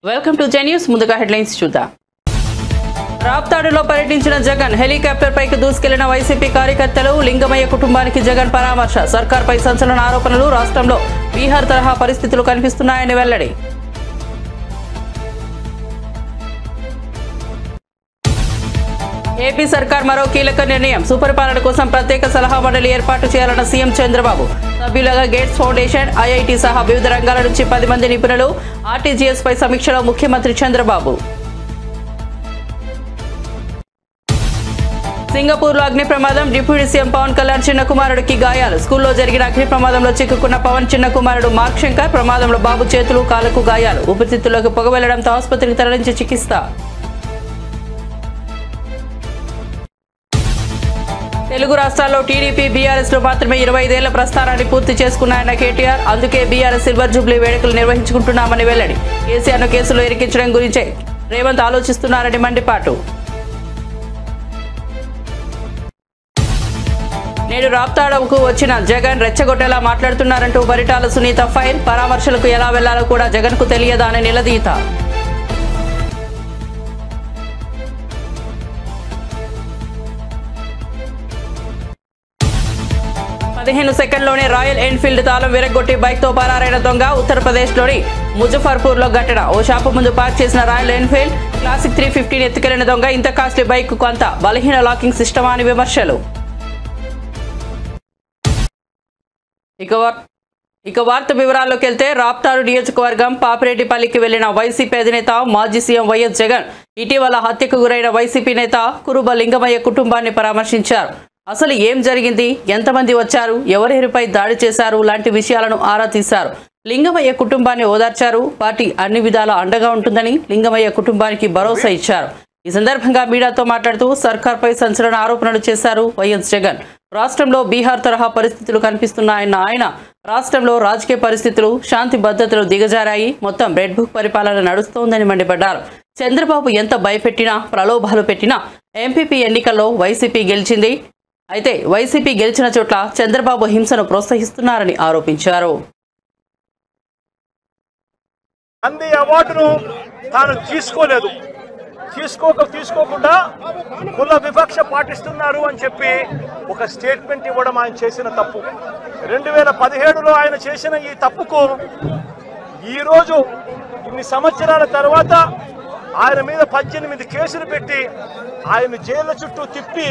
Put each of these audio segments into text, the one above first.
Welcome to J news. ముందుగా headlines చూద్దాం. రాప్తాడులో పర్యటించిన జగన్, హెలికాప్టర్ పైకి దూసుకెళ్లిన వైసీపీ కార్యకర్తలు, లింగమయ్య కుటుంబానికి జగన్ పరామర్శ, సర్కార్పై సంచలన ఆరోపణలు, రాష్ట్రంలో బీహార్ తరహా పరిస్థితులు కనిపిస్తున్నాయని వెల్లడి. ఏపీ సర్కార్ మరో కీలక నిర్ణయం, సుపరిపాలన కోసం ప్రత్యేక సలహా మండలి ఏర్పాటు చేయాలన్న సీఎం చంద్రబాబు. సభ్యులుగా గేట్స్ ఫౌండేషన్, ఐఐటి సహా వివిధ రంగాల నుంచి 10 మంది నిపుణులు. ఆర్టీజీఎస్ పై సమీక్షలో ముఖ్యమంత్రి చంద్రబాబు. సింగపూర్లో అగ్ని ప్రమాదం, డిప్యూటీ సీఎం పవన్ కళ్యాణ్ చిన్న కుమారుడికి గాయాలు. స్కూల్లో జరిగిన అగ్ని ప్రమాదంలో చిక్కుకున్న పవన్ చిన్న కుమారుడు మార్క్ శంకర్. ప్రమాదంలో బాబు చేతులు, కాళ్లకు గాయాలు. ఊపిరితిత్తుల్లోకి పొగ వెళ్లడంతో ఆసుపత్రికి తరలించి చికిత్స. తెలుగు రాష్ట్రాల్లో టీడీపీ, బీఆర్ఎస్ లో మాత్రమే 25 ఏళ్ల ప్రస్థానాన్ని పూర్తి చేసుకున్నాయన్న కేటీఆర్. అందుకే బీఆర్ఎస్ సిల్వర్ జూబ్లీ వేడుకలు నిర్వహించుకుంటున్నామని వెల్లడి. కేసీఆర్ను కేసులో ఇరికించడం గురించే రేవంత్ ఆలోచిస్తున్నారని మండిపాటు. నేడు రాప్తాడుకు వచ్చిన జగన్ రెచ్చగొట్టేలా మాట్లాడుతున్నారంటూ పరిటాల సునీత ఫైర్. పరామర్శలకు ఎలా వెళ్లాలో కూడా జగన్ కు తెలియదా అని నిలదీత. 15 సెకండ్లోనే రాయల్ ఎన్ఫీల్డ్ తాళం విరగొట్టి బైక్తో పరారైన దొంగ. ఉత్తరప్రదేశ్లోని ముజఫర్పూర్లో ఘటన. ఓ షాపు ముందు పార్క్ చేసిన రాయల్ ఎన్ఫీల్డ్ క్లాసిక్ 350 ఎత్తుకెళ్లిన దొంగ. ఇంత కాస్ట్లీ బైక్ కొంత బలహీన లాకింగ్ సిస్టమా అని విమర్శలు. ఇక వార్త వివరాల్లోకి వెళ్తే, రాప్తాడు నియోజకవర్గం పాపిరెడ్డిపల్లికి వెళ్లిన వైసీపీ అధినేత, మాజీ సీఎం వైఎస్ జగన్ ఇటీవల హత్యకు గురైన వైసీపీ నేత కురుబ లింగమయ్య కుటుంబాన్ని పరామర్శించారు. అసలు ఏం జరిగింది, ఎంతమంది వచ్చారు, ఎవరెవరిపై దాడి చేశారు లాంటి విషయాలను ఆరా తీశారు. లింగమయ్య కుటుంబాన్ని ఓదార్చారు. పార్టీ అన్ని విధాలా అండగా ఉంటుందని లింగమయ్య కుటుంబానికి భరోసా ఇచ్చారు. ఈ సందర్భంగా మీడియాతో మాట్లాడుతూ సర్కార్పై సంచలన ఆరోపణలు చేశారు వైఎస్ జగన్. రాష్ట్రంలో బీహార్ తరహా పరిస్థితులు కనిపిస్తున్నాయన్న ఆయన, రాష్ట్రంలో రాజకీయ పరిస్థితులు, శాంతి భద్రతలు దిగజారాయి, మొత్తం రెడ్ బుక్ పరిపాలన నడుస్తోందని మండిపడ్డారు. చంద్రబాబు ఎంత భయపెట్టినా, ప్రలోభాలు పెట్టినా ఎంపీపీ ఎన్నికల్లో వైసీపీ గెలిచింది. అయితే వైసీపీ గెలిచిన చోట్ల చంద్రబాబు హింసను ప్రోత్సహిస్తున్నారని ఆరోపించారు. గాంధీ అవార్డును తాను తీసుకోకుండా కుల వివక్ష పాటిస్తున్నారు అని చెప్పి ఒక స్టేట్మెంట్ ఇవ్వడం ఆయన చేసిన తప్పు. 2017లో ఆయన చేసిన ఈ తప్పుకు ఈరోజు ఇన్ని సంవత్సరాల తర్వాత ఆయన మీద 18 కేసులు పెట్టి ఆయన జైళ్ళ చుట్టూ తిప్పి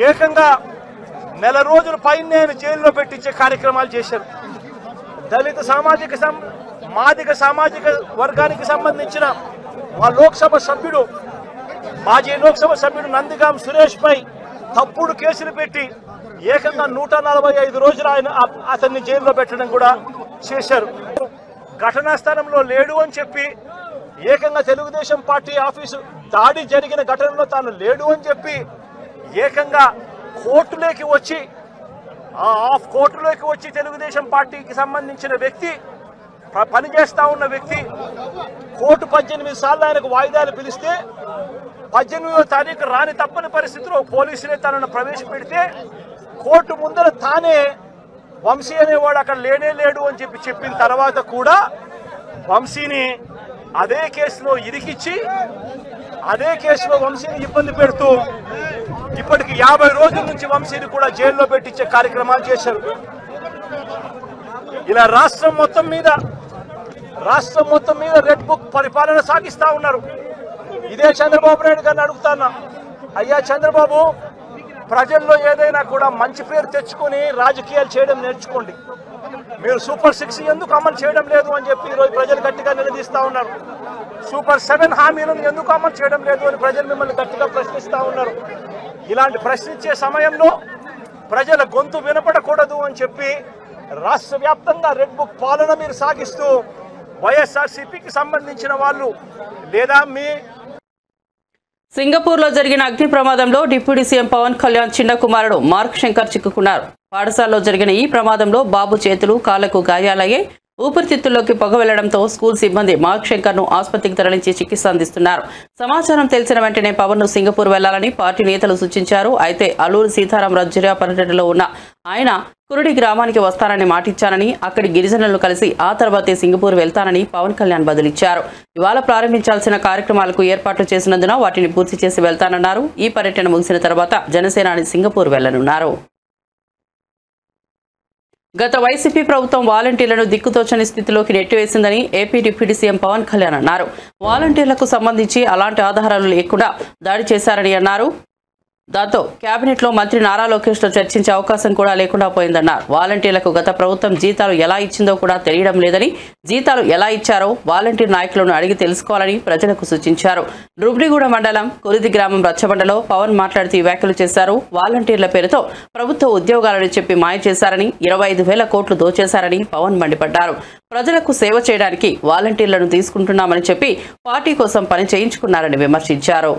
ఏకంగా నెల రోజుల పైన ఆయన జైల్లో పెట్టించే కార్యక్రమాలు చేశారు. దళిత మాదిగ సామాజిక వర్గానికి సంబంధించిన మా మాజీ లోక్సభ సభ్యుడు నందిగాం సురేష్ పై తప్పుడు కేసులు పెట్టి ఏకంగా 145 రోజులు అతన్ని జైల్లో పెట్టడం కూడా చేశారు. ఘటనా స్థలంలో లేడు అని చెప్పి ఏకంగా తెలుగుదేశం పార్టీ ఆఫీసు దాడి జరిగిన ఘటనలో తాను లేడు అని చెప్పి ఏకంగా కోర్టులోకి వచ్చి తెలుగుదేశం పార్టీకి సంబంధించిన వ్యక్తి, పనిచేస్తా ఉన్న వ్యక్తి, కోర్టు 18 సార్లు ఆయనకు వాయిదాలు పిలిస్తే 18వ తారీఖు రాని తప్పని పరిస్థితిలో పోలీసులే తనను ప్రవేశపెడితే కోర్టు ముందర తానే వంశీ అనేవాడు అక్కడ లేడు అని చెప్పిన తర్వాత కూడా వంశీని అదే కేసులో ఇరికిచ్చి అదే కేసులో వంశీని ఇబ్బంది పెడుతూ ఇప్పటికి 50 రోజుల నుంచి వంశీని కూడా జైల్లో పెట్టించే కార్యక్రమాలు చేశారు. ఇలా రాష్ట్రం మొత్తం మీద రెడ్ బుక్ పరిపాలన సాగిస్తా ఉన్నారు. ఇదే చంద్రబాబు నాయుడు గారిని అడుగుతాన్నా, అయ్యా చంద్రబాబు, ప్రజల్లో ఏదైనా కూడా మంచి పేరు తెచ్చుకొని రాజకీయాలు చేయడం నేర్చుకోండి. మీరు సూపర్ 6 ఎందుకు అమలు చేయడం లేదు అని చెప్పి ఈరోజు ప్రజలు గట్టిగా నిలదీస్తా ఉన్నారు. సూపర్ 7 హామీలను ఎందుకు అమలు చేయడం లేదు అని ప్రజలు మిమ్మల్ని గట్టిగా ప్రశ్నిస్తా ఉన్నారు. ఇలాంటి ప్రశ్నించే సమయంలో ప్రజల గొంతు వినపడకూడదు అని చెప్పి రాష్ట్ర వ్యాప్తంగా రెడ్ బుక్ పాలన మీరు సాగిస్తూ వైఎస్ఆర్సీపీకి సంబంధించిన వాళ్ళు లేదా సింగపూర్లో జరిగిన అగ్ని ప్రమాదంలో డిప్యూటీ సీఎం పవన్ కళ్యాణ్ చిన్న కుమారుడు మార్క్ శంకర్ చిక్కుకున్నారు. పాఠశాలలో జరిగిన ఈ ప్రమాదంలో బాబు చేతులు, కాళ్లకు గాయాలయ్యాయి. ఊపిరితిత్తుల్లోకి పొగ వెళ్లడంతో స్కూల్ సిబ్బంది మార్క్ శంకర్ను ఆసుపత్రికి తరలించి చికిత్స అందిస్తున్నారు. సమాచారం తెలిసిన వెంటనే పవన్ ను సింగపూర్ వెళ్లాలని పార్టీ నేతలు సూచించారు. అయితే అల్లూరి సీతారామరాజు జిల్లా పర్యటనలో ఉన్న ఆయన కురుడి గ్రామానికి వస్తానని మాటిచ్చానని, అక్కడి గిరిజనులను కలిసి ఆ తర్వాతే సింగపూర్ వెళ్తానని పవన్ కళ్యాణ్ బదులిచ్చారు. ఇవాళ ప్రారంభించాల్సిన కార్యక్రమాలకు ఏర్పాట్లు చేసినందున వాటిని పూర్తి చేసి వెళ్తానన్నారు. ఈ పర్యటన ముగిసిన తర్వాత జనసేనాని సింగపూర్ వెళ్లనున్నారు. గత వైసీపీ ప్రభుత్వం వాలంటీర్లను దిక్కుతోచని స్థితిలోకి నెట్టివేసిందని AP deputy CM Pawan Kalyan అన్నారు. వాలంటీర్లకు సంబంధించి అలాంటి ఆధారాలు లేకుండా దాడి చేశారని అన్నారు. దాంతో కేబినెట్లో మంత్రి నారా లోకేష్తో చర్చించే అవకాశం కూడా లేకుండా పోయిందన్నారు. వాలంటీర్లకు గత ప్రభుత్వం జీతాలు ఎలా ఇచ్చిందో కూడా తెలియడం లేదని, జీతాలు ఎలా ఇచ్చారో వాలంటీర్ నాయకులను అడిగి తెలుసుకోవాలని ప్రజలకు సూచించారు. రుబ్రిగూడ మండలం కురిది గ్రామం రచ్చబండలో పవన్ మాట్లాడుతూ ఈ వ్యాఖ్యలు చేశారు. వాలంటీర్ల పేరుతో ప్రభుత్వ ఉద్యోగాలను చెప్పి మాయ చేశారని, 25,000 కోట్లు దోచేశారని పవన్ మండిపడ్డారు. ప్రజలకు సేవ చేయడానికి వాలంటీర్లను తీసుకుంటున్నామని చెప్పి పార్టీ కోసం పని చేయించుకున్నారని విమర్శించారు.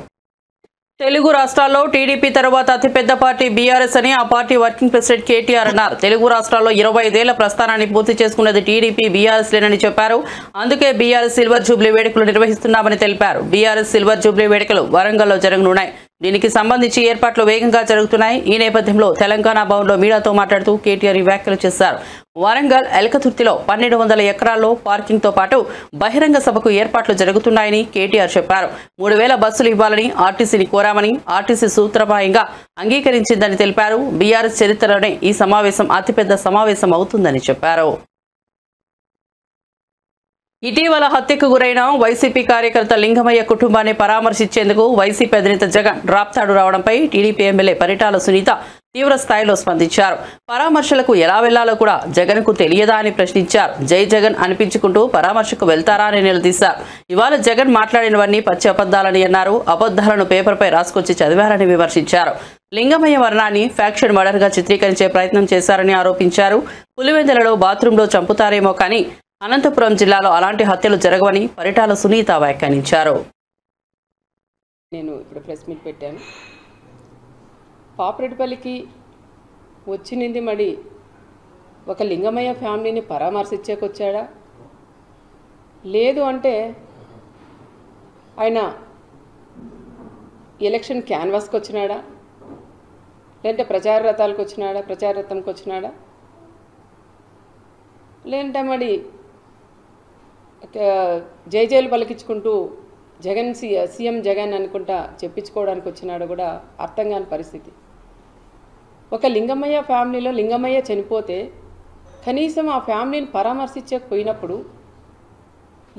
తెలుగు రాష్ట్రాల్లో టీడీపీ తర్వాత అతిపెద్ద పార్టీ బీఆర్ఎస్ అని ఆ పార్టీ వర్కింగ్ ప్రెసిడెంట్ కేటీఆర్ అన్నారు. తెలుగు రాష్ట్రాల్లో 25 ఏళ్ల ప్రస్థానాన్ని పూర్తి చేసుకున్నది టీడీపీ బీఆర్ఎస్ లేనని చెప్పారు. అందుకే బీఆర్ఎస్ సిల్వర్ జూబ్లీ వేడుకలు నిర్వహిస్తున్నామని తెలిపారు. బీఆర్ఎస్ సిల్వర్ జూబ్లీ వేడుకలు వరంగల్లో జరగనున్నాయి. దీనికి సంబంధించి ఏర్పాట్లు వేగంగా జరుగుతున్నాయి. ఈ నేపథ్యంలో తెలంగాణ భవన్లో మీడియాతో మాట్లాడుతూ కేటీఆర్ ఈ వ్యాఖ్యలు చేశారు. వరంగల్ ఎలకతుర్తిలో 1200 ఎకరాల్లో పార్కింగ్తో పాటు బహిరంగ సభకు ఏర్పాట్లు జరుగుతున్నాయని కేటీఆర్ చెప్పారు. 3000 బస్సులు ఇవ్వాలని ఆర్టీసీని కోరామని, ఆర్టీసీ సూత్రప్రాయంగా అంగీకరించిందని తెలిపారు. బీఆర్ఎస్ చరిత్రలోనే ఈ సమావేశం అతిపెద్ద సమావేశం అవుతుందని చెప్పారు. ఇటీవల హత్యకు గురైన వైసీపీ కార్యకర్త లింగమయ్య కుటుంబాన్ని పరామర్శించేందుకు వైసీపీ అధినేత జగన్ రాప్తాడు రావడంపై టీడీపీ ఎమ్మెల్యే పరిటాల సునీత తీవ్ర స్థాయిలో స్పందించారు. పరామర్శలకు ఎలా వెళ్లాలో కూడా జగన్ కు తెలియదా అని ప్రశ్నించారు. జై జగన్ అనిపించుకుంటూ పరామర్శకు వెళ్తారా అని నిలదీశారు. ఇవాళ జగన్ మాట్లాడినవన్నీ పచ్చి అబద్దాలని అన్నారు. అబద్దాలను పేపర్పై రాసుకొచ్చి చదివారని విమర్శించారు. లింగమయ్య మరణాన్ని ఫ్యాక్షన్ మర్డర్ గా చిత్రీకరించే ప్రయత్నం చేశారని ఆరోపించారు. పులివెందులలో బాత్రూంలో చంపుతారేమో కానీ అనంతపురం జిల్లాలో అలాంటి హత్యలు జరగవని పరిటాల సునీత వ్యాఖ్యానించారు. నేను ఇప్పుడు ప్రెస్ మీట్ పెట్టాను. పాపిరెడ్డిపల్లికి వచ్చింది మరి ఒక లింగమయ్య ఫ్యామిలీని పరామర్శించేకొచ్చాడా, లేదు అంటే ఆయన ఎలక్షన్ క్యాన్వాస్కి వచ్చినాడా, లేదంటే ప్రచార రథాలకు వచ్చినాడా, ప్రచార రథంకి వచ్చినాడా, లేదంటే మరి జైలు పలికించుకుంటూ జగన్ సీఎం జగన్ అనుకుంటా చెప్పించుకోవడానికి వచ్చినాడు కూడా అర్థం కాని పరిస్థితి. ఒక లింగమయ్య ఫ్యామిలీలో లింగమయ్య చనిపోతే కనీసం ఆ ఫ్యామిలీని పరామర్శించకపోయినప్పుడు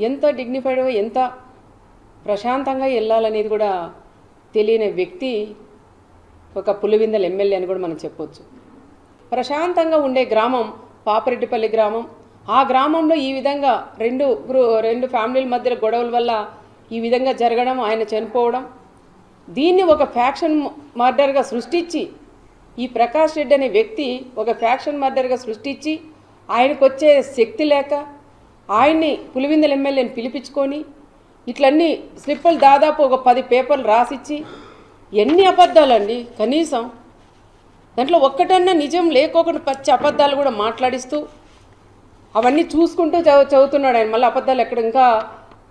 ఎంత డిగ్నిఫైడ్గా ఎంత ప్రశాంతంగా వెళ్ళాలనేది కూడా తెలియని వ్యక్తి ఒక పులివెందుల ఎమ్మెల్యే అని కూడా మనం చెప్పొచ్చు. ప్రశాంతంగా ఉండే గ్రామం పాపిరెడ్డిపల్లి గ్రామం. ఆ గ్రామంలో ఈ విధంగా రెండు ఫ్యామిలీల మధ్య గొడవల వల్ల ఈ విధంగా జరగడం, ఆయన చనిపోవడం, దీన్ని ఒక ఫ్యాక్షన్ మర్డర్గా సృష్టించి, ఈ ప్రకాష్ రెడ్డి అనే వ్యక్తి ఒక ఫ్యాక్షన్ మర్డర్గా సృష్టించి ఆయనకు వచ్చే శక్తి లేక ఆయన్ని పులివెందుల ఎమ్మెల్యేని పిలిపించుకొని ఇట్లన్నీ స్లిప్పులు దాదాపు ఒక 10 పేపర్లు రాసిచ్చి, ఎన్ని అబద్ధాలండి. కనీసం దాంట్లో ఒక్కటన్నా నిజం లేకోకుండా పచ్చి అబద్ధాలు కూడా మాట్లాడిస్తూ అవన్నీ చూసుకుంటూ చదువుతున్నాడు ఆయన. మళ్ళీ అబద్ధాలు ఎక్కడ ఇంకా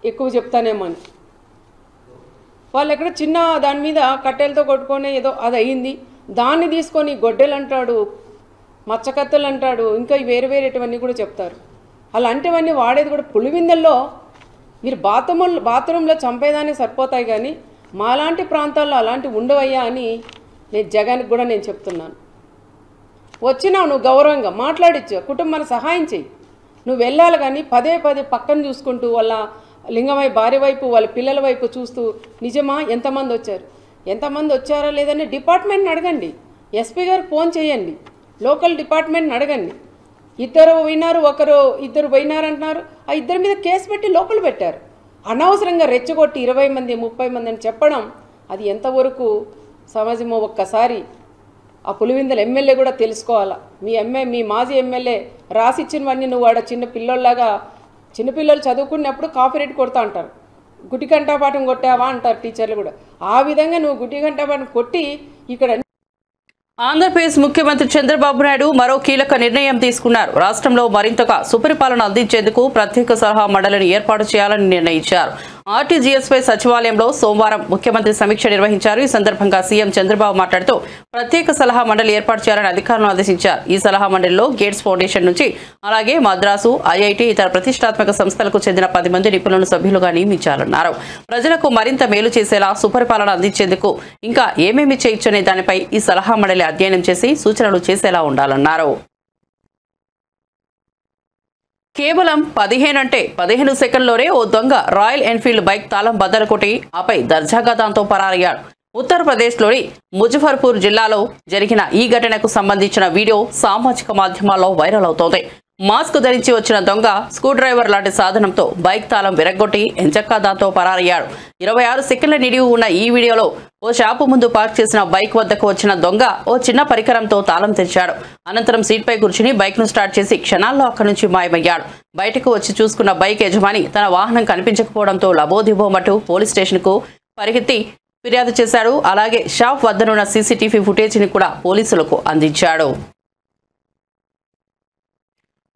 ఎక్కువ చెప్తానేమో అని. వాళ్ళు ఎక్కడ చిన్న దాని మీద కట్టెలతో కొట్టుకొని ఏదో అది అయ్యింది, దాన్ని తీసుకొని గొడ్డెలు అంటాడు, మచ్చకత్తెలు అంటాడు, ఇంకా వేరేటివన్నీ కూడా చెప్తారు. అలాంటివన్నీ వాడేది కూడా పులివెందుల్లో. మీరు బాత్రూంలో చంపేదానికి సరిపోతాయి కానీ మాలాంటి ప్రాంతాల్లో అలాంటివి ఉండవయ్యా అని నేను జగన్కి కూడా నేను చెప్తున్నాను. వచ్చినావు నువ్వు గౌరవంగా మాట్లాడిచ్చు, కుటుంబానికి సహాయం చెయ్యి. నువ్వు వెళ్ళాలి కానీ పదే పక్కన చూసుకుంటూ వాళ్ళ లింగమయ్య భార్య వైపు వాళ్ళ పిల్లల వైపు చూస్తూ నిజమా ఎంతమంది వచ్చారా లేదని డిపార్ట్మెంట్ని అడగండి. ఎస్పీ గారికి ఫోన్ చేయండి, లోకల్ డిపార్ట్మెంట్ని అడగండి. ఇద్దరు పోయినారంటున్నారు. ఆ ఇద్దరి మీద కేసు పెట్టి లోపల పెట్టారు. అనవసరంగా రెచ్చగొట్టి 20 మంది 30 మంది అని చెప్పడం అది ఎంతవరకు సమాజమో ఒక్కసారి ఆ పులివెందుల ఎమ్మెల్యే కూడా తెలుసుకోవాలా. మీ మాజీ ఎమ్మెల్యే రాసిచ్చినవన్నీ నువ్వు ఆడ చిన్నపిల్లలు చదువుకున్నప్పుడు కాఫీ రేట్ కొడతా అంటారు, గుడ్డి గంటాపాఠం కొట్టావా అంటారు టీచర్లు కూడా. ఆ విధంగా నువ్వు గుడ్డి గంటాపాఠం కొట్టి ఇక్కడ ఆంధ్రప్రదేశ్ ముఖ్యమంత్రి చంద్రబాబు నాయుడు మరో కీలక నిర్ణయం తీసుకున్నారు. రాష్ట్రంలో మరింతగా సుపరిపాలన అందించేందుకు ప్రత్యేక సలహా మండలిని ఏర్పాటు చేయాలని నిర్ణయించారు. ఆర్టీజీఎస్పై సచివాలయంలో సోమవారం ముఖ్యమంత్రి సమీక్ష నిర్వహించారు. ఈ సందర్భంగా సీఎం చంద్రబాబు మాట్లాడుతూ ప్రత్యేక సలహా మండలి ఏర్పాటు చేయాలని అధికారులను ఆదేశించారు. ఈ సలహా మండలిలో గేట్స్ ఫౌండేషన్ నుంచి అలాగే మద్రాసు, ఐఐటి, ఇతర ప్రతిష్టాత్మక సంస్థలకు చెందిన 10 మంది నిపుణులను సభ్యులుగా నియమించాలన్నారు. ప్రజలకు మరింత మేలు చేసేలా సుపరిపాలన అందించేందుకు ఇంకా ఏమేమి చేయొచ్చనే దానిపై ఈ సలహా మండలి అధ్యయనం చేసి సూచనలు చేసేలా ఉండాలన్నారు. కేవలం 15 సెకండ్లోనే ఓ దొంగ రాయల్ ఎన్ఫీల్డ్ బైక్ తాళం బద్దలు కొట్టి ఆపై దర్జాగా దాంతో పరారయ్యాడు. ఉత్తరప్రదేశ్లోని ముజఫర్పూర్ జిల్లాలో జరిగిన ఈ ఘటనకు సంబంధించిన వీడియో సామాజిక మాధ్యమాల్లో వైరల్ అవుతోంది. మాస్క్ ధరించి వచ్చిన దొంగ స్క్రూ డ్రైవర్ లాంటి సాధనంతో బైక్ తాళం విరగ్గొట్టి ఎంచక్కా దాంతో పరారయ్యాడు. 26 సెకండ్ల నిడివి ఉన్న ఈ వీడియోలో ఓ షాపు ముందు పార్క్ చేసిన బైక్ వద్దకు వచ్చిన దొంగ ఓ చిన్న పరికరంతో తాళం తెరిచాడు. అనంతరం సీట్పై కూర్చుని బైక్ను స్టార్ట్ చేసి క్షణాల్లో అక్కడి నుంచి మాయమయ్యాడు. బయటకు వచ్చి చూసుకున్న బైక్ యజమాని తన వాహనం కనిపించకపోవడంతో లబోదిబోమంటూ పోలీస్ స్టేషన్కు పరిగెత్తి ఫిర్యాదు చేశాడు. అలాగే షాప్ వద్దనున్న సీసీటీవీ ఫుటేజ్ని కూడా పోలీసులకు అందించాడు.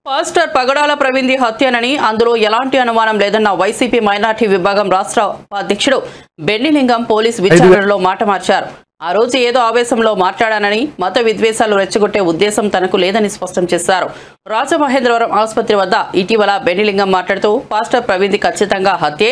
పాస్టర్ పగడాల ప్రవీణ్ది హత్యనని, అందులో ఎలాంటి అనుమానం లేదన్న వైసీపీ మైనార్టీ విభాగం రాష్ట్ర ఉపాధ్యక్షుడు బెన్నిలింగం పోలీస్ విచారణలో మాట మార్చారు. ఆ రోజు ఏదో ఆవేశంలో మాట్లాడానని, మత విద్వేషాలు రెచ్చగొట్టే ఉద్దేశం తనకు లేదని స్పష్టం చేశారు. రాజమహేంద్రవరం ఆసుపత్రి వద్ద ఇటీవల బెన్నిలింగం మాట్లాడుతూ పాస్టర్ ప్రవీణ్ది ఖచ్చితంగా హత్యే,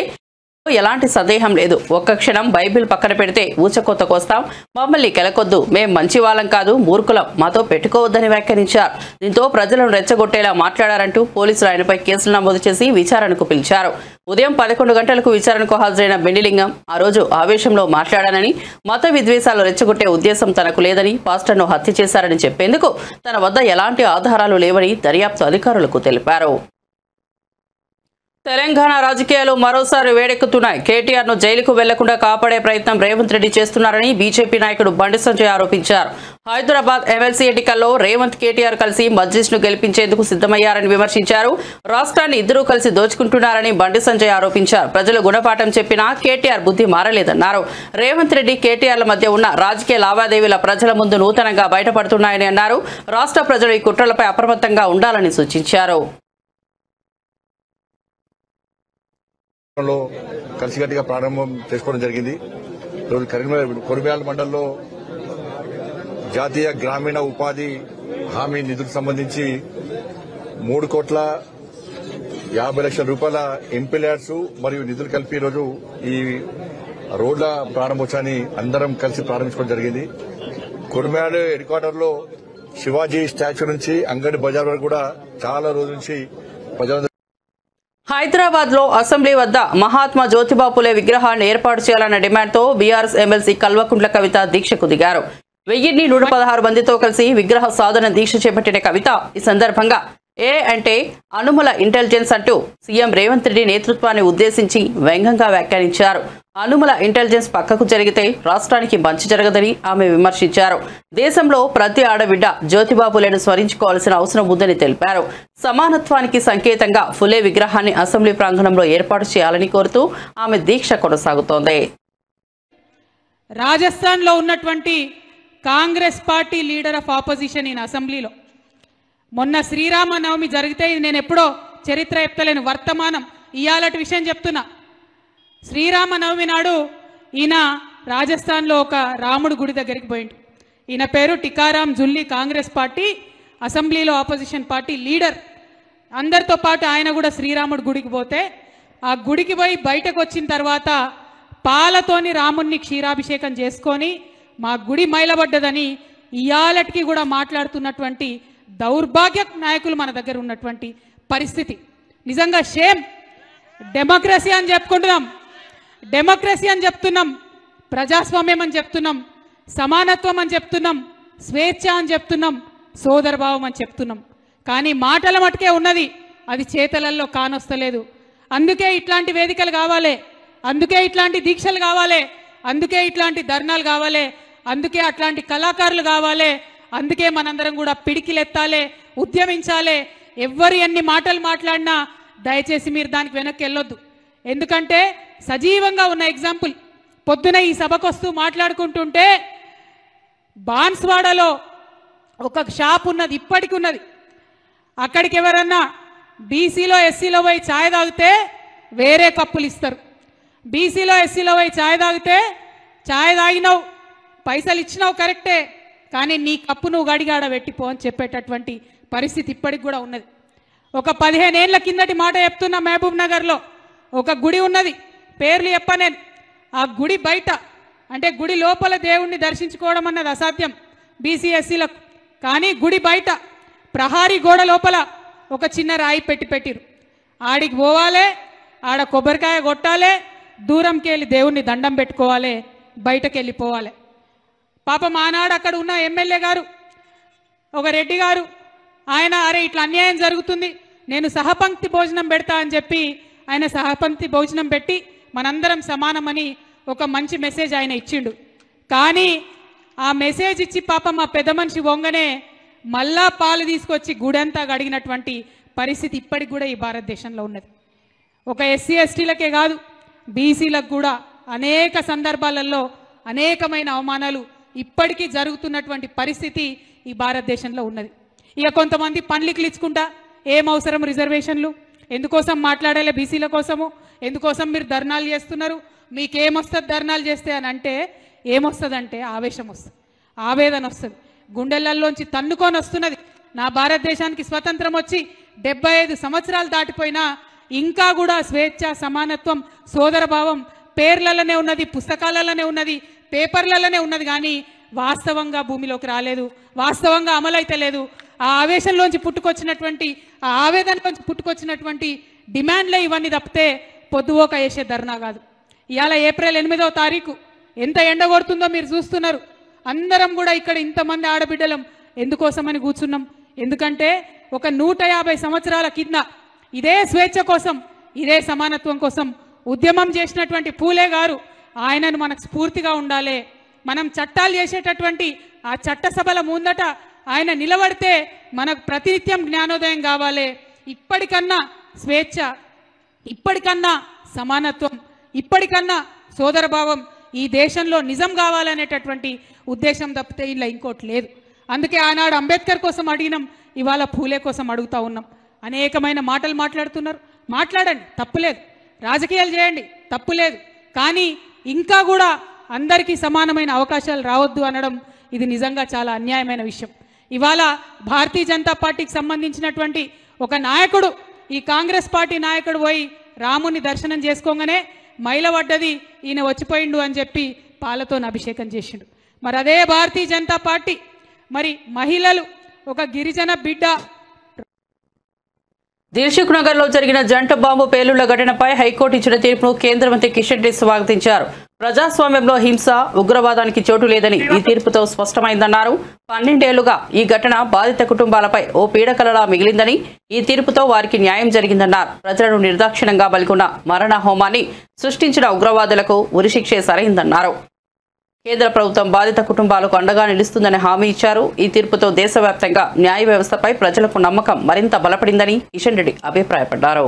ఎలాంటి సందేహం లేదు. ఒక్క క్షణం బైబిల్ పక్కన పెడితే ఊచకొత్త కోస్తాం, మమ్మల్ని కెలకొద్దు, మేం మంచి వాళ్ళం కాదు, మూర్ఖులం, మాతో పెట్టుకోవద్దని వ్యాఖ్యానించారు. దీంతో ప్రజలను రెచ్చగొట్టేలా మాట్లాడారంటూ పోలీసులు ఆయనపై కేసులు నమోదు చేసి విచారణకు పిలిచారు. ఉదయం 11 గంటలకు విచారణకు హాజరైన బెన్నిలింగం ఆ రోజు ఆవేశంలో మాట్లాడానని, మత విద్వేషాలు రెచ్చగొట్టే ఉద్దేశం తనకు లేదని, పాస్టర్ను హత్య చేశారని చెప్పేందుకు తన వద్ద ఎలాంటి ఆధారాలు లేవని దర్యాప్తు అధికారులకు తెలిపారు. తెలంగాణ రాజకీయాలు మరోసారి వేడెక్కుతున్నాయి. కేటీఆర్ను జైలుకు వెళ్లకుండా కాపాడే ప్రయత్నం రేవంత్ రెడ్డి చేస్తున్నారని బీజేపీ నాయకుడు బండి సంజయ్ ఆరోపించారు. హైదరాబాద్ ఎమ్మెల్సీ ఎన్నికల్లో రేవంత్, కేటీఆర్ కలిసి మజ్లిస్ను గెలిపించేందుకు సిద్ధమయ్యారని విమర్శించారు. రాష్ట్రాన్ని ఇద్దరూ కలిసి దోచుకుంటున్నారని బండి సంజయ్ ఆరోపించారు. ప్రజలు గుణపాఠం చెప్పినా కేటీఆర్ బుద్ధి మారలేదన్నారు. రేవంత్ రెడ్డి, కేటీఆర్ల మధ్య ఉన్న రాజకీయ లావాదేవీల ప్రజల ముందు నూతనంగా బయటపడుతున్నాయని అన్నారు. రాష్ట్ర ప్రజలు ఈ కుట్రలపై అప్రమత్తంగా ఉండాలని సూచించారు. కలిసికట్టుగా ప్రారంభం చేసుకోవడం జరిగింది. ఈరోజు కరీంనగర్ కొరిబ్యాల మండలంలో జాతీయ గ్రామీణ ఉపాధి హామీ నిధులకు సంబంధించి 3,50,00,000 రూపాయల ఎంపీల్యాడ్స్ మరియు నిధులు కలిపి ఈరోజు ఈ రోడ్ల ప్రారంభోత్సవాన్ని అందరం కలిసి ప్రారంభించుకోవడం జరిగింది. కొరిబ్యాల హెడ్ క్వార్టర్ లో శివాజీ స్టాచ్యూ నుంచి అంగడి బజార్ వరకు కూడా చాలా రోజుల నుంచి ప్రజలు హైదరాబాద్ లో అసెంబ్లీ వద్ద మహాత్మా జ్యోతిబా పులే విగ్రహాన్ని ఏర్పాటు చేయాలన్న డిమాండ్తో బీఆర్ఎస్ ఎమ్మెల్సీ కల్వకుంట్ల కవిత దీక్షకు దిగారు. 1116 మందితో కలిసి విగ్రహ సాధన దీక్ష చేపట్టిన కవిత ఈ సందర్భంగా అంటే అనుమల ఇంటెలిజెన్స్ అంటూ సీఎం రేవంత్ రెడ్డి నేతృత్వాన్ని ఉద్దేశించి వ్యంగ్యంగా వ్యాఖ్యానించారు. అనుమల ఇంటెలిజెన్స్ పక్కకు జరిగితే రాష్ట్రానికి మంచి జరగదని ఆమె విమర్శించారు. దేశంలో ప్రతి ఆడబిడ్డ జ్యోతిబా పులేను స్మరించుకోవాల్సిన అవసరం ఉందని తెలిపారు. సమానత్వానికి సంకేతంగా ఫులే విగ్రహాన్ని అసెంబ్లీ ప్రాంగణంలో ఏర్పాటు చేయాలని కోరుతూ ఆమె దీక్ష కొనసాగుతోంది. రాజస్థాన్లో ఉన్నటువంటి Congress party leader of opposition ఈయన అసెంబ్లీలో మొన్న శ్రీరామనవమి జరిగితే, ఇది నేను ఎప్పుడో చరిత్ర చెప్తలేను, వర్తమానం ఇయాలటి విషయం చెప్తున్నా. శ్రీరామనవమి నాడు ఈయన రాజస్థాన్లో ఒక రాముడు గుడి దగ్గరికి పోయిండు. ఈయన పేరు టికారాం జుల్లి, కాంగ్రెస్ పార్టీ అసెంబ్లీలో ఆపోజిషన్ పార్టీ లీడర్. అందరితో పాటు ఆయన కూడా శ్రీరాముడు గుడికి పోతే, ఆ గుడికి పోయి బయటకు వచ్చిన తర్వాత పాలతోని రాముణ్ణి క్షీరాభిషేకం చేసుకొని మా గుడి మైలబడ్డదని ఇయాలటికి కూడా మాట్లాడుతున్నటువంటి దౌర్భాగ్య నాయకులు మన దగ్గర ఉన్నటువంటి పరిస్థితి నిజంగా షేమ్. డెమోక్రసీ అని చెప్పుకుంటున్నాం, డెమోక్రసీ అని చెప్తున్నాం, ప్రజాస్వామ్యం అని చెప్తున్నాం, సమానత్వం అని చెప్తున్నాం, స్వేచ్ఛ అని చెప్తున్నాం, సోదరభావం అని చెప్తున్నాం. కానీ మాటల మటుకే ఉన్నది, అది చేతలల్లో కానొస్తలేదు. అందుకే ఇట్లాంటి వేదికలు కావాలి, అందుకే ఇట్లాంటి దీక్షలు కావాలి, అందుకే ఇట్లాంటి ధర్నాలు కావాలి, అందుకే అట్లాంటి కళాకారులు కావాలి, అందుకే మనందరం కూడా పిడికిలెత్తాలి, ఉద్యమించాలి. ఎవ్వరు ఎన్ని మాటలు మాట్లాడినా దయచేసి మీరు దానికి వెనక్కి వెళ్ళొద్దు. ఎందుకంటే సజీవంగా ఉన్న ఎగ్జాంపుల్, పొద్దున ఈ సభకు వస్తూ మాట్లాడుకుంటుంటే బాన్స్వాడలో ఒక షాప్ ఉన్నది, ఇప్పటికి ఉన్నది. అక్కడికి ఎవరన్నా బీసీలో ఎస్సీలో పోయి ఛాయ్ తాగితే వేరే కప్పులు ఇస్తారు. బీసీలో ఎస్సీలో పోయి ఛాయ్ తాగితే ఛాయ్ తాగినావు, పైసలు ఇచ్చినావు కరెక్టే, కానీ నీ కప్పు నువ్వు గడిగాడ పెట్టిపో అని చెప్పేటటువంటి పరిస్థితి ఇప్పటికి కూడా ఉన్నది. ఒక 15 ఏళ్ల కిందటి మాట చెప్తున్నా, మహబూబ్ నగర్లో ఒక గుడి ఉన్నది, పేర్లు చెప్పనేను. ఆ గుడి బయట అంటే గుడి లోపల దేవుణ్ణి దర్శించుకోవడం అన్నది అసాధ్యం బీసీ ఎస్సీలకు. కానీ గుడి బయట ప్రహారీ గోడ లోపల ఒక చిన్న రాయి పెట్టిరు. ఆడికి పోవాలి, ఆడ కొబ్బరికాయ కొట్టాలి, దూరంకి వెళ్ళి దేవుణ్ణి దండం పెట్టుకోవాలి, బయటకు వెళ్ళిపోవాలి. పాపం ఆనాడు అక్కడ ఉన్న ఎమ్మెల్యే గారు, ఒక రెడ్డి గారు, ఆయన అరే ఇట్లా అన్యాయం జరుగుతుంది, నేను సహపంక్తి భోజనం పెడతా అని చెప్పి ఆయన సహపంక్తి భోజనం పెట్టి మనందరం సమానమని ఒక మంచి మెసేజ్ ఆయన ఇచ్చిండు. కానీ ఆ మెసేజ్ ఇచ్చి పాపం ఆ పెద్ద మనిషి వంగనే మళ్ళా పాలు తీసుకొచ్చి గుడంతా గడిగినటువంటి పరిస్థితి ఇప్పటికి కూడా ఈ భారతదేశంలో ఉన్నది. ఒక ఎస్సీ ఎస్టీలకే కాదు, బీసీలకు కూడా అనేక సందర్భాలలో అనేకమైన అవమానాలు ఇప్పటికీ జరుగుతున్నటువంటి పరిస్థితి ఈ భారతదేశంలో ఉన్నది. ఇక కొంతమంది పండ్లికి ఇచ్చుకుంటా ఏం అవసరం రిజర్వేషన్లు, ఎందుకోసం మాట్లాడాలి బీసీల కోసము, ఎందుకోసం మీరు ధర్నాలు చేస్తున్నారు, మీకేమొస్తుంది ధర్నాలు చేస్తే అని అంటే ఏమొస్తుందంటే ఆవేశం వస్తుంది, ఆవేదన వస్తుంది, గుండెలల్లోంచి తన్నుకొని వస్తున్నది. నా భారతదేశానికి స్వతంత్రం వచ్చి 75 సంవత్సరాలు దాటిపోయినా ఇంకా కూడా స్వేచ్ఛ, సమానత్వం, సోదరభావం పేర్లలోనే ఉన్నది, పుస్తకాలలోనే ఉన్నది, పేపర్లలోనే ఉన్నది, కానీ వాస్తవంగా భూమిలోకి రాలేదు, వాస్తవంగా అమలైతే లేదు. ఆ ఆవేశంలోంచి పుట్టుకొచ్చినటువంటి, ఆ ఆవేదనలోంచి పుట్టుకొచ్చినటువంటి డిమాండ్లే ఇవన్నీ తప్పితే పొద్దువోక వేసే ధర్నా కాదు. ఇవాళ ఏప్రిల్ 8వ తారీఖు ఎంత ఎండ కొడుతుందో మీరు చూస్తున్నారు. అందరం కూడా ఇక్కడ ఇంతమంది ఆడబిడ్డలం ఎందుకోసమని కూర్చున్నాం? ఎందుకంటే ఒక 150 సంవత్సరాల కింద ఇదే స్వేచ్ఛ కోసం, ఇదే సమానత్వం కోసం ఉద్యమం చేసినటువంటి పూలే గారు, ఆయనను మనకు స్ఫూర్తిగా ఉండాలి. మనం చట్టాలు చేసేటటువంటి ఆ చట్టసభల ముందట ఆయన నిలబడితే మనకు ప్రతినిత్యం జ్ఞానోదయం కావాలి. ఇప్పటికన్నా స్వేచ్ఛ, ఇప్పటికన్నా సమానత్వం, ఇప్పటికన్నా సోదరభావం ఈ దేశంలో నిజం కావాలనేటటువంటి ఉద్దేశం తప్పితే ఇలా ఇంకోటి లేదు. అందుకే ఆనాడు అంబేద్కర్ కోసం అడిగినాం, ఇవాళ పూలే కోసం అడుగుతా ఉన్నాం. అనేకమైన మాటలు మాట్లాడుతున్నారు, మాట్లాడండి, తప్పులేదు. రాజకీయాలు చేయండి, తప్పులేదు. కానీ ఇంకా కూడా అందరికీ సమానమైన అవకాశాలు రావద్దు అనడం ఇది నిజంగా చాలా అన్యాయమైన విషయం. ఇవాళ భారతీయ జనతా పార్టీకి సంబంధించినటువంటి ఒక నాయకుడు, ఈ కాంగ్రెస్ పార్టీ నాయకుడు పోయి రాముని దర్శనం చేసుకోగానే మైలవడ్డది, ఈయన వచ్చిపోయిండు అని చెప్పి పాలతో అభిషేకం చేసిండు. మరి అదే భారతీయ జనతా పార్టీ మరి మహిళలు, ఒక గిరిజన బిడ్డ దిల్సుఖ్ నగర్ లో జరిగిన జంట బాంబు పేలుళ్ల ఘటనపై హైకోర్టు ఇచ్చిన తీర్పును కేంద్ర మంత్రి కిషన్ రెడ్డి స్వాగతించారు. ప్రజాస్వామ్యంలో హింస, ఉగ్రవాదానికి చోటు లేదని ఈ తీర్పుతో స్పష్టమైందన్నారు. 12 ఏళ్లుగా ఈ ఘటన బాధిత కుటుంబాలపై ఓ పీడకలలా మిగిలిందని, ఈ తీర్పుతో వారికి న్యాయం జరిగిందన్నారు. ప్రజలను నిర్దాక్షిణ్యంగా బలికొన్న మరణ హోమాన్ని సృష్టించిన ఉగ్రవాదులకు ఉరిశిక్షే సరైందన్నారు. కేంద్ర ప్రభుత్వం బాధిత కుటుంబాలకు అండగా నిలుస్తుందని హామీ ఇచ్చారు. ఈ తీర్పుతో దేశవ్యాప్తంగా న్యాయ వ్యవస్థపై ప్రజలకు నమ్మకం మరింత బలపడిందని కిషన్ రెడ్డి అభిప్రాయపడ్డారు.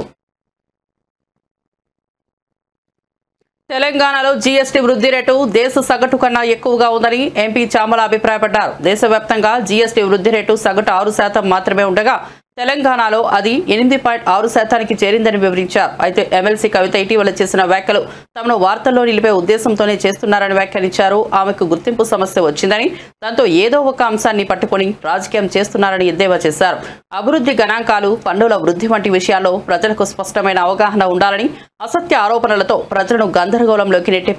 తెలంగాణలో జీఎస్టీ వృద్ధి రేటు దేశ సగటు కన్నా ఎక్కువగా ఉందని ఎంపీ చామల అభిప్రాయపడ్డారు. దేశవ్యాప్తంగా జీఎస్టీ వృద్ధి రేటు సగటు 6% మాత్రమే ఉండగా తెలంగాణలో అది 8.6% చేరిందని వివరించారు. అయితే ఎమ్మెల్సీ కవిత ఇటీవల చేసిన వ్యాఖ్యలు తమను వార్తల్లో నిలిపే ఉద్దేశంతోనే చేస్తున్నారని వ్యాఖ్యానించారు. ఆమెకు గుర్తింపు సమస్య వచ్చిందని, దాంతో ఏదో ఒక అంశాన్ని పట్టుకుని రాజకీయం చేస్తున్నారని ఎద్దేవా చేశారు. అభివృద్ధి గణాంకాలు, పన్నుల వృద్ధి వంటి విషయాల్లో ప్రజలకు స్పష్టమైన అవగాహన ఉండాలని, అసత్య ఆరోపణలతో ప్రజలను గందరగోళంలోకి నెట్టే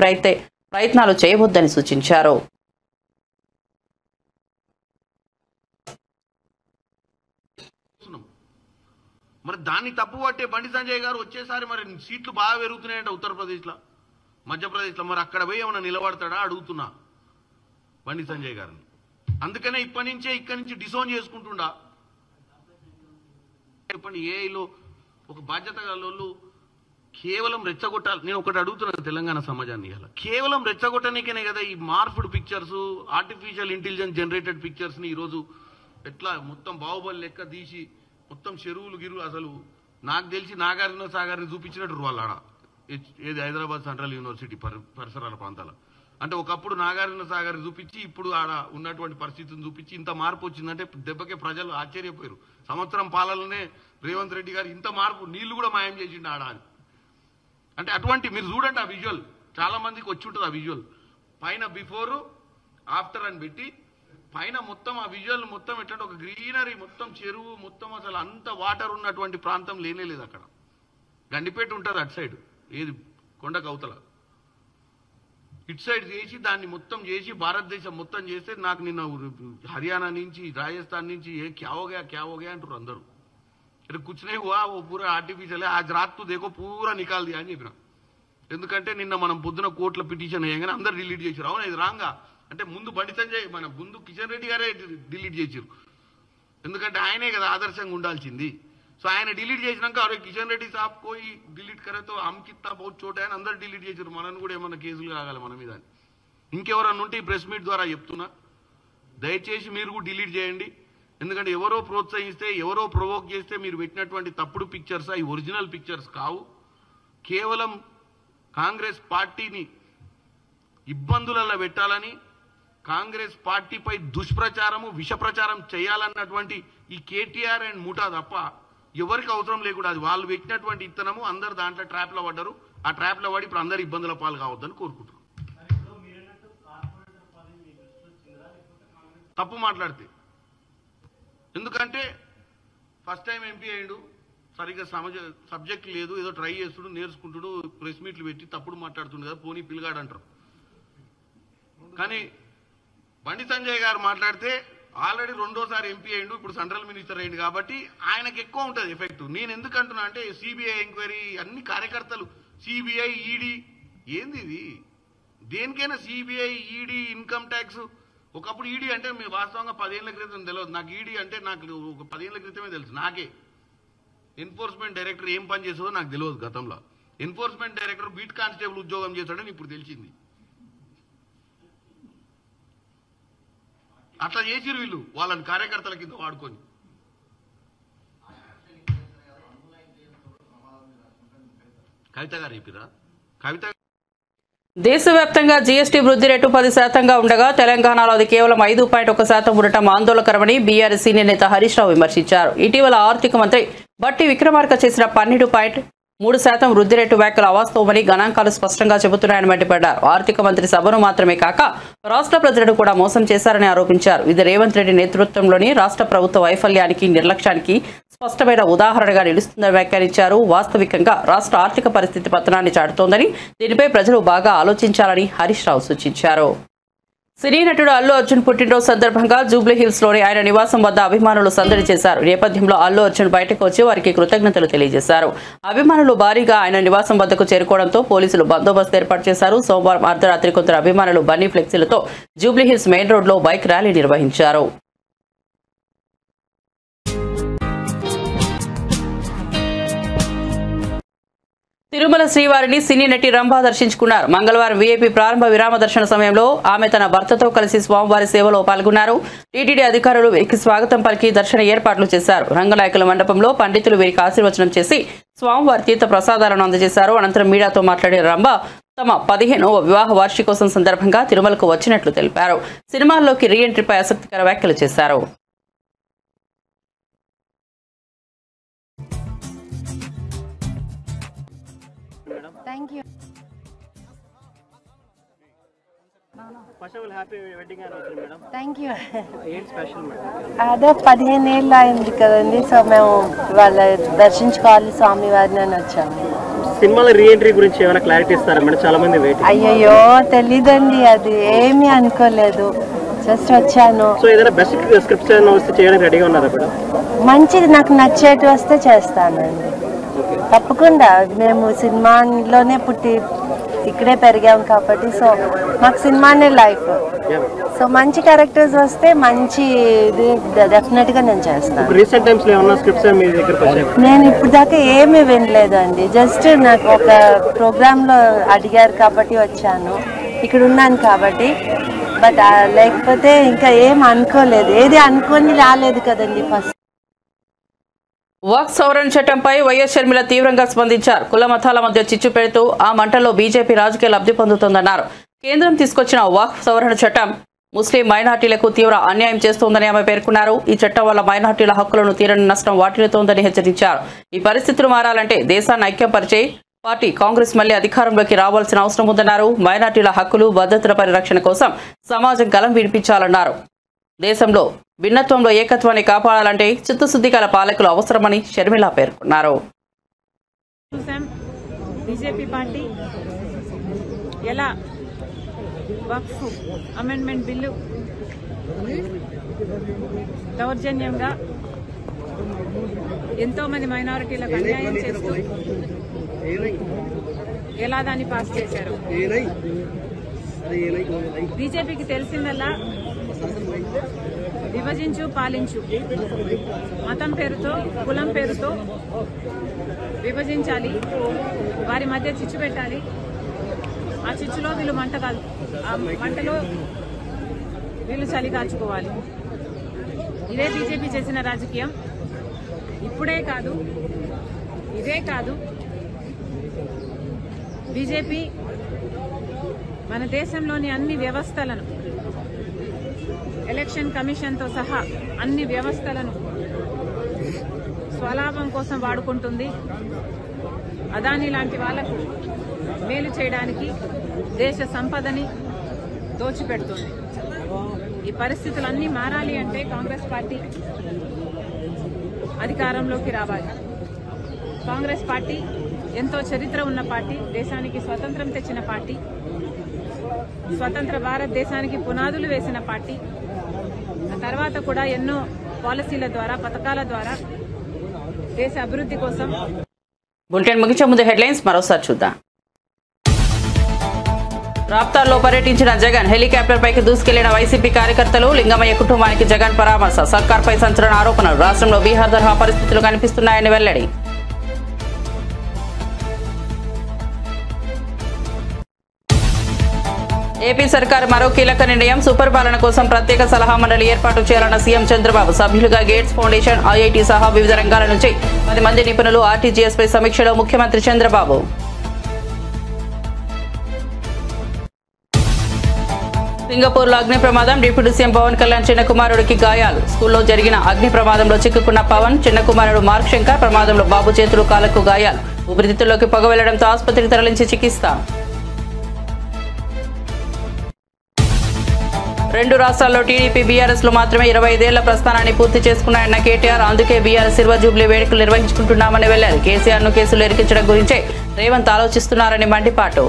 ప్రయత్నాలు చేయవద్దని సూచించారు. మరి దాన్ని తప్పుపట్టే బండి సంజయ్ గారు వచ్చేసారి మరి సీట్లు బాగా పెరుగుతున్నాయంట ఉత్తరప్రదేశ్లో, మధ్యప్రదేశ్లో. మరి అక్కడ పోయి ఏమైనా నిలబడతాడా అడుగుతున్నా బండి సంజయ్ గారిని. అందుకనే ఇప్పటి నుంచే ఇక్కడి నుంచి డిసోన్ చేసుకుంటుండా. చెప్పండి, ఏఐలో ఒక బాధ్యత గల కేవలం రెచ్చగొట్టాలి. నేను ఒకటి అడుగుతున్నాను తెలంగాణ సమాజాన్ని, ఇలా కేవలం రెచ్చగొట్టనికేనే కదా ఈ మార్పుడ్ పిక్చర్స్, ఆర్టిఫిషియల్ ఇంటెలిజెన్స్ జనరేటెడ్ పిక్చర్స్ని ఈరోజు ఎట్లా మొత్తం బాహుబలి లెక్క తీసి మొత్తం చెరువులు గిరువు, అసలు నాకు తెలిసి నాగార్జున సాగర్ని చూపించినట్టు వాళ్ళు ఆడ ఏది హైదరాబాద్ సెంట్రల్ యూనివర్సిటీ పరిసరాల ప్రాంతాల అంటే ఒకప్పుడు నాగార్జున సాగర్ చూపించి ఇప్పుడు ఆడ ఉన్నటువంటి పరిస్థితిని చూపించి ఇంత మార్పు వచ్చిందంటే దెబ్బకే ప్రజలు ఆశ్చర్యపోయారు. సంవత్సరం పాలనలోనే రేవంత్ రెడ్డి గారు ఇంత మార్పు, నీళ్లు కూడా మాయం చేసిండు ఆడ అని. అంటే అటువంటి మీరు చూడండి ఆ విజువల్, చాలా మందికి వచ్చి ఉంటుంది ఆ విజువల్. పైన బిఫోర్ ఆఫ్టర్ అని పెట్టి పైన మొత్తం ఆ విజువల్ మొత్తం ఎట్లంటే ఒక గ్రీనరీ, మొత్తం చెరువు, మొత్తం అసలు అంత వాటర్ ఉన్నటువంటి ప్రాంతం లేనే లేదు అక్కడ. గండిపేట ఉంటుంది అటు సైడ్, ఏది కొండకు అవతల, ఇటు సైడ్ చేసి దాన్ని మొత్తం చేసి భారతదేశం మొత్తం చేస్తే నాకు నిన్న హర్యానా నుంచి రాజస్థాన్ నుంచి ఏ క్యావోగా అంటారు అందరూ. ఇక్కడ కూర్చునే ఓ పూరా ఆర్టిఫిషియల్ ఆజ్ రాత్ దేకో పూరా నికాల్ దియా అని చెప్పిన. ఎందుకంటే నిన్న మనం పొద్దున కోర్టుల పిటిషన్ అయ్యాగానే అందరు డిలీట్ చేశారు. అవునా, ఇది రాంగా అంటే ముందు బండి సంజయ్ మన ముందు కిషన్ రెడ్డి గారే డిలీట్ చేశారు. ఎందుకంటే ఆయనే కదా ఆదర్శంగా ఉండాల్సింది. సో ఆయన డిలీట్ చేసినాక అరే కిషన్ రెడ్డి సాబ్ కోయి డిలీట్ కరేతో అమ్కిత్తా బహుత్ చోట అని అందరు డిలీట్ చేశారు. మనని కూడా ఏమన్నా కేసులు కాగాలి మన మీద. ఇంకెవరన్నా ఉంటే ఈ ప్రెస్ మీట్ ద్వారా చెప్తున్నా, దయచేసి మీరు కూడా డిలీట్ చేయండి. ఎందుకంటే ఎవరో ప్రోత్సహిస్తే, ఎవరో ప్రొవోక్ చేస్తే మీరు పెట్టినటువంటి తప్పుడు పిక్చర్స్ అవి ఒరిజినల్ పిక్చర్స్ కావు. కేవలం కాంగ్రెస్ పార్టీని ఇబ్బందులలో పెట్టాలని, కాంగ్రెస్ పార్టీపై దుష్ప్రచారము, విష ప్రచారం చేయాలన్నటువంటి ఈ కేటీఆర్ అండ్ ముఠా తప్ప ఎవరికి అవసరం లేకుండా అది వాళ్ళు పెట్టినటువంటి ఇత్తనము. అందరు దాంట్లో ట్రాప్లో పడ్డారు. ఆ ట్రాప్లో పడి ఇప్పుడు అందరు ఇబ్బందుల పాలు కావద్దని కోరుకుంటున్నారు. తప్పు మాట్లాడితే, ఎందుకంటే ఫస్ట్ టైం ఎంపీ అయ్యిండు, సరిగ్గా సబ్జెక్ట్ లేదు, ఏదో ట్రై చేస్తుడు, నేర్చుకుంటుడు, ప్రెస్ మీట్లు పెట్టి తప్పుడు మాట్లాడుతుండు కదా, పోనీ పిల్లగాడు అంటారు. కానీ బండి సంజయ్ గారు మాట్లాడితే ఆల్రెడీ రెండోసారి ఎంపీ అయ్యిండు, ఇప్పుడు సెంట్రల్ మినిస్టర్ అయ్యిండు కాబట్టి ఆయనకు ఎక్కువ ఉంటుంది ఎఫెక్ట్. నేను ఎందుకు అంటున్నా అంటే సిబిఐ ఎంక్వైరీ అన్ని కార్యకర్తలు సిబిఐ ఈడీ ఏంది ఇది, దేనికైనా సిబిఐ ఈడీ ఇన్కమ్ ట్యాక్స్. ఒకప్పుడు ఈడీ అంటే మీ వాస్తవంగా 10 ఏళ్ల క్రితం తెలియదు నాకు. ఈడీ అంటే నాకు ఒక 10 ఏళ్ల క్రితమే తెలుసు. నాకే ఎన్ఫోర్స్మెంట్ డైరెక్టర్ ఏం పని చేస్తుందో నాకు తెలియదు గతంలో. ఎన్ఫోర్స్మెంట్ డైరెక్టర్ బీట్ కానిస్టేబుల్ ఉద్యోగం చేస్తాడని ఇప్పుడు తెలిసింది. అట్లా చేసిరు వీళ్ళు వాళ్ళని కార్యకర్తల కింద వాడుకొని. కవిత గారు చెప్పిరా, కవిత దేశవ్యాప్తంగా జీఎస్టీ వృద్ధి రేటు 10% ఉండగా తెలంగాణలో అది కేవలం 5.1% ఉండటం ఆందోళనకరమని బీఆర్ఎస్ సీనియర్ నేత హరీష్ రావు విమర్శించారు. ఇటీవల ఆర్థిక మంత్రి బట్టి విక్రమార్క చేసిన 12.3% వృద్ధి రేటు వ్యాఖ్యలు అవాస్తవమని గణాంకాలు స్పష్టంగా చెబుతున్నాయని మండిపడ్డారు. ఆర్థిక మంత్రి సభను మాత్రమే కాక రాష్ట్ర ప్రజలను కూడా మోసం చేశారని ఆరోపించారు. ఇది రేవంత్ రెడ్డి నేతృత్వంలోని రాష్ట్ర ప్రభుత్వ వైఫల్యానికి, నిర్లక్ష్యానికి స్పష్టమైన ఉదాహరణగా నిలుస్తుందని వ్యాఖ్యానించారు. వాస్తవికంగా రాష్ట్ర ఆర్థిక పరిస్థితి పతనాన్ని చాటుతోందని, దీనిపై ప్రజలు బాగా ఆలోచించాలని హరీష్ రావు సూచించారు. సినీ నటుడు అల్లు అర్జున్ పుట్టినరోజు సందర్భంగా జూబ్లీహిల్స్ లోని ఆయన నివాసం వద్ద అభిమానులు సందడి చేశారు. నేపథ్యంలో అల్లు అర్జున్ బయటకు వచ్చి వారికి కృతజ్ఞతలు తెలియజేశారు. అభిమానులు భారీగా ఆయన నివాసం వద్దకు చేరుకోవడంతో పోలీసులు బందోబస్తు ఏర్పాటు చేశారు. సోమవారం అర్ధరాత్రి కొందరు అభిమానులు బన్నీ ఫ్లెక్సీలతో జూబ్లీహిల్స్ మెయిన్ రోడ్లో బైక్ ర్యాలీ నిర్వహించారు. తిరుమల శ్రీవారిని సినీ నటి రంభ దర్శించుకున్నారు. మంగళవారం వీఐపీ ప్రారంభ విరామ దర్శన సమయంలో ఆమె తన భర్తతో కలిసి స్వామివారి సేవలో పాల్గొన్నారు. టీటీడీ అధికారులు వీరికి స్వాగతం పలికి దర్శన ఏర్పాట్లు చేశారు. రంగనాయకుల మండపంలో పండితులు వీరికి ఆశీర్వచనం చేసి స్వామివారి తీర్థ ప్రసాదాలను అందజేశారు. అనంతరం మీడియాతో మాట్లాడిన రంభ తమ 15వ వివాహ వార్షికోత్సవం సందర్భంగా తిరుమలకు వచ్చినట్లు తెలిపారు. సినిమాల్లోకి రీ ఎంట్రీపై ఆసక్తికర వ్యాఖ్యలు చేశారు. Thank you. First of all, happy wedding anniversary, madam. Thank you. ఏంటి స్పెషల్ మేడం? అదే 15 ఏళ్ళు అయింది కదండి, సో మేము వాళ్ళ దర్శించుకోవాలి స్వామి వారిని అని వచ్చాము. సినిమాల రీ ఎంట్రీ గురించి ఏమైనా క్లారిటీ ఇస్తారా మేడం? చాలా మంది వెయిట్. అయ్యయ్యో తెలీదండి, అది ఏమీ అనుకోలేదు, జస్ట్ వచ్చాను. సో ఏదైనా బెస్ట్ స్క్రిప్ట్స్ ఏమైనా వస్తే చేయడానికి రెడీగా ఉన్నారా మేడం? మంచిది, నాకు నచ్చేటి వస్తే చేస్తానండి తప్పకుండా. మేము సినిమాలోనే పుట్టి ఇక్కడే పెరిగాం కాబట్టి సో మాకు సినిమానే లైఫ్. సో మంచి క్యారెక్టర్స్ వస్తే మంచి ఇది డెఫినెట్గా నేను చేస్తాను. రీసెంట్ టైమ్స్ లో ఏమన్నా స్క్రిప్ట్స్ మీ దగ్గరకు వచ్చాయి? నేను ఇప్పుడు దాకా ఏమీ వినలేదండి, జస్ట్ నాకు ఒక ప్రోగ్రాంలో అడిగారు కాబట్టి వచ్చాను, ఇక్కడ ఉన్నాను కాబట్టి. బట్ లేకపోతే ఇంకా ఏం అనుకోలేదు, ఏది అనుకొని రాలేదు కదండి. ఫస్ట్ వక్ఫ్ సవరణ చట్టంపై వైఎస్ షర్మిల తీవ్రంగా స్పందించారు. కుల మతాల మధ్య చిచ్చు పెడుతూ ఆ మంటల్లో బీజేపీ రాజకీయ లబ్ధి పొందుతోందన్నారు. కేంద్రం తీసుకొచ్చిన వక్ఫ్ సవరణ చట్టం ముస్లిం మైనార్టీలకు తీవ్ర అన్యాయం చేస్తోందని ఆమె పేర్కొన్నారు. ఈ చట్టం వల్ల మైనార్టీల హక్కులను తీరని నష్టం వాటిల్లుతోందని హెచ్చరించారు. ఈ పరిస్థితులు మారాలంటే దేశాన్ని ఐక్యపరిచే పార్టీ కాంగ్రెస్ మళ్లీ అధికారంలోకి రావాల్సిన అవసరం ఉందన్నారు. మైనార్టీల హక్కులు భద్రతల పరిరక్షణ కోసం సమాజం గలం వినిపించాలన్నారు. దేశంలో భిన్నత్వంలో ఏకత్వాన్ని కాపాడాలంటే చిత్తశుద్ధి గల పాలకులు అవసరమని షర్మిల పేర్కొన్నారు. బీజేపీ పార్టీ ఎలా వక్ఫ్ అమెండ్మెంట్ బిల్లు దౌర్జన్యంగా ఎంతో మంది మైనారిటీలకు అన్యాయం చేస్తూ ఎలా దాన్ని పాస్ చేశారు. బీజేపీకి తెలిసిందల్లా విభజించు పాలించు, మతం పేరుతో కులం పేరుతో విభజించాలి, వారి మధ్య చిచ్చు పెట్టాలి, ఆ చిచ్చులో వీళ్ళు ఆ మంటలో వీళ్ళు చలి కాచుకోవాలి. ఇదే బీజేపీ చేసిన రాజకీయం. ఇప్పుడే కాదు, ఇదే కాదు, బీజేపీ మన దేశంలోని అన్ని వ్యవస్థలను, ఎలక్షన్ కమిషన్తో సహా అన్ని వ్యవస్థలను స్వలాభం కోసం వాడుకుంటుంది. అదానీ లాంటి వాళ్లకు మేలు చేయడానికి దేశ సంపదని దోచిపెడుతుంది. ఈ పరిస్థితులన్నీ మారాలి అంటే కాంగ్రెస్ పార్టీ అధికారంలోకి రావాలి. కాంగ్రెస్ పార్టీ ఎంతో చరిత్ర ఉన్న పార్టీ, దేశానికి స్వతంత్రం తెచ్చిన పార్టీ, స్వతంత్ర భారతదేశానికి పునాదులు వేసిన పార్టీ. ఆ తర్వాత కూడా ఎన్నో పాలసీల ద్వారా, పథకాల ద్వారా దేశ అభివృద్ధి కోసం. బులెటిన్ ముగించే ముందు హెడ్లైన్స్ మరోసారి చూద్దాం. రాప్తార్లో పర్యటించిన జగన్, హెలికాప్టర్ పైకి దూసుకెళ్లిన వైసీపీ కార్యకర్తలు, లింగమయ్య కుటుంబానికి జగన్ పరామర్శ, సర్కార్పై సంచలన ఆరోపణలు, రాష్ట్రంలో బీహార్ తరహా పరిస్థితులు కనిపిస్తున్నాయని వెల్లడి. ఏపీ సర్కార్ మరో కీలక నిర్ణయం, సుపరిపాలన కోసం ప్రత్యేక సలహా మండలి ఏర్పాటు చేయాలన్న సీఎం చంద్రబాబు. సభ్యులుగా గేట్స్ ఫౌండేషన్, ఐఐటీ సహా వివిధ రంగాల నుంచి 10 మంది నిపుణులు. ఆర్టీజీఎస్ పై సమీక్షలో ముఖ్యమంత్రి చంద్రబాబు. సింగపూర్లో అగ్ని ప్రమాదం, డిప్యూటీ సీఎం పవన్ కళ్యాణ్ చిన్న కుమారుడికి గాయాలు. స్కూల్లో జరిగిన అగ్ని ప్రమాదంలో చిక్కుకున్న పవన్, చిన్న కుమారుడు మార్క్ శంకర్. ప్రమాదంలో బాబు చేతులు, కాళ్లకు గాయాలు. ఊపిరితిత్తుల్లోకి పొగ వెళ్లడంతో ఆసుపత్రికి తరలించి చికిత్స. 2 రాష్ట్రాల్లో టీడీపీ, బీఆర్ఎస్ లో మాత్రమే 25 ఏళ్ల ప్రస్థానాన్ని పూర్తి చేసుకున్నాయన్న కేటీఆర్. అందుకే బీఆర్ఎస్ సిల్వర్ జూబ్లీ వేడుకలు నిర్వహించుకుంటున్నామని వెళ్లారు. కేసీఆర్ ను కేసులు ఇరికించడం గురించే రేవంత్ ఆలోచిస్తున్నారని మండిపాటు.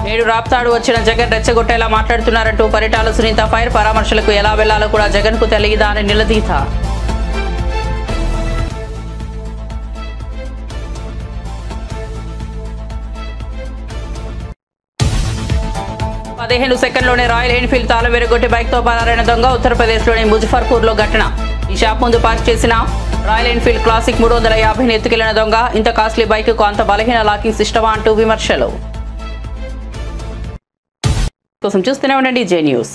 నేడు రాప్తాడు వచ్చిన జగన్ రెచ్చగొట్టేలా మాట్లాడుతున్నారంటూ పరిటాల సునీత ఫైర్. పరామర్శలకు ఎలా వెళ్లాలో కూడా జగన్ కు తెలియదా అని నిలదీత. పదిహేను సెకండ్లోనే రాయల్ ఎన్ఫీల్డ్ తాళం విరగొట్టి బైక్తో పరారైన దొంగ. ఉత్తరప్రదేశ్లోని ముజఫర్పూర్లో ఘటన. ఈ షాప్ ముందు పార్క్ చేసిన రాయల్ ఎన్ఫీల్డ్ క్లాసిక్ 350ని ఎత్తుకెళ్లిన దొంగ. ఇంత కాస్ట్లీ బైక్ కు అంత బలహీన లాకింగ్ సిస్టమా అంటూ విమర్శలు. కోసం చూస్తూనే ఉండండి జే న్యూస్.